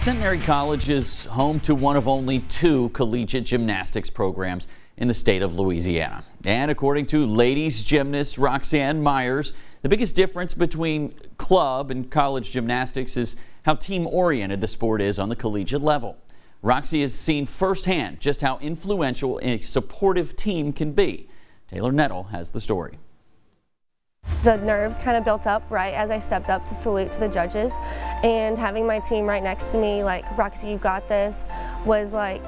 Centenary College is home to one of only 2 collegiate gymnastics programs in the state of Louisiana. And according to ladies gymnast Roxanne Myers, the biggest difference between club and college gymnastics is how team-oriented the sport is on the collegiate level. Roxy has seen firsthand just how influential a supportive team can be. Taylor Nettle has the story. The nerves kind of built up right as I stepped up to salute to the judges, and having my team right next to me, like, Roxy, you got this, was like,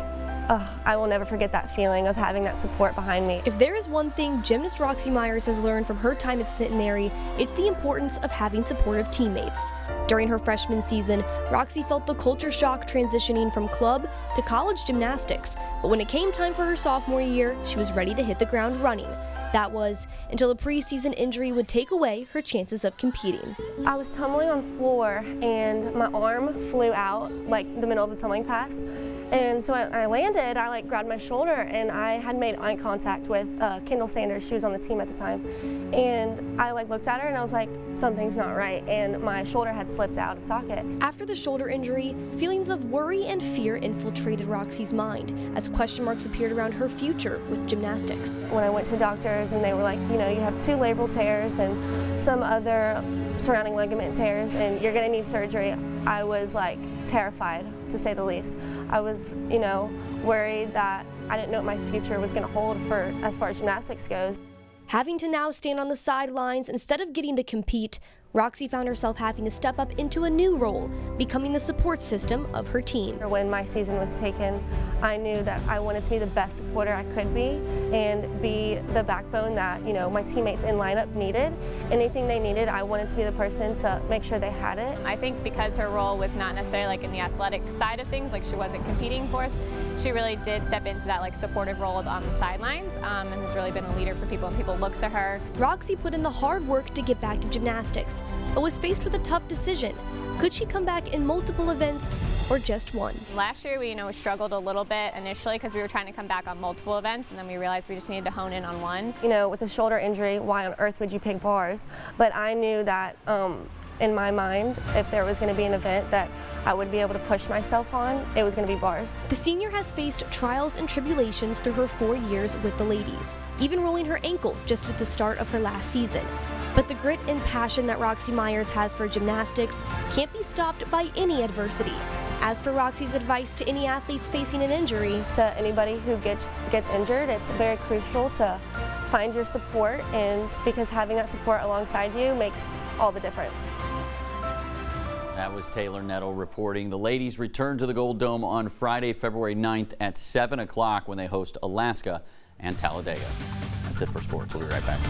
I will never forget that feeling of having that support behind me. If there is one thing gymnast Roxanne Myers has learned from her time at Centenary, it's the importance of having supportive teammates. During her freshman season, Roxy felt the culture shock transitioning from club to college gymnastics, but when it came time for her sophomore year, she was ready to hit the ground running. That was until a preseason injury would take away her chances of competing. I was tumbling on the floor and my arm flew out, like the middle of the tumbling pass. And so when I landed, I grabbed my shoulder, and I had made eye contact with Kendall Sanders. She was on the team at the time. And I looked at her and I was like, something's not right. And my shoulder had slipped out of socket. After the shoulder injury, feelings of worry and fear infiltrated Roxy's mind as question marks appeared around her future with gymnastics. When I went to doctors and they were like, you have 2 labral tears and some other surrounding ligament tears and you're gonna need surgery, I was terrified, to say the least. I was, worried that I didn't know what my future was gonna hold as far as gymnastics goes. Having to now stand on the sidelines instead of getting to compete, Roxy found herself having to step up into a new role, becoming the support system of her team. When my season was taken, I knew that I wanted to be the best supporter I could be and be the backbone that, my teammates in lineup needed. Anything they needed, I wanted to be the person to make sure they had it. I think because her role was not necessarily in the athletic side of things, she wasn't competing for us, she really did step into that supportive role on the sidelines and has really been a leader for people, and people look to her. Roxy put in the hard work to get back to gymnastics, but was faced with a tough decision. Could she come back in multiple events or just one? Last year we struggled a little bit initially because we were trying to come back on multiple events, and then we realized we just needed to hone in on one. With a shoulder injury, why on earth would you pick bars? But I knew that in my mind, if there was going to be an event that I would be able to push myself on, it was going to be bars. The senior has faced trials and tribulations through her 4 years with the ladies, even rolling her ankle just at the start of her last season. But the grit and passion that Roxanne Myers has for gymnastics can't be stopped by any adversity. As for Roxy's advice to any athletes facing an injury, to anybody who gets injured, it's very crucial to find your support, and because having that support alongside you makes all the difference. That was Taylor Nettle reporting. The ladies return to the Gold Dome on Friday, February 9th at 7 o'clock when they host Alaska and Talladega. That's it for sports. We'll be right back.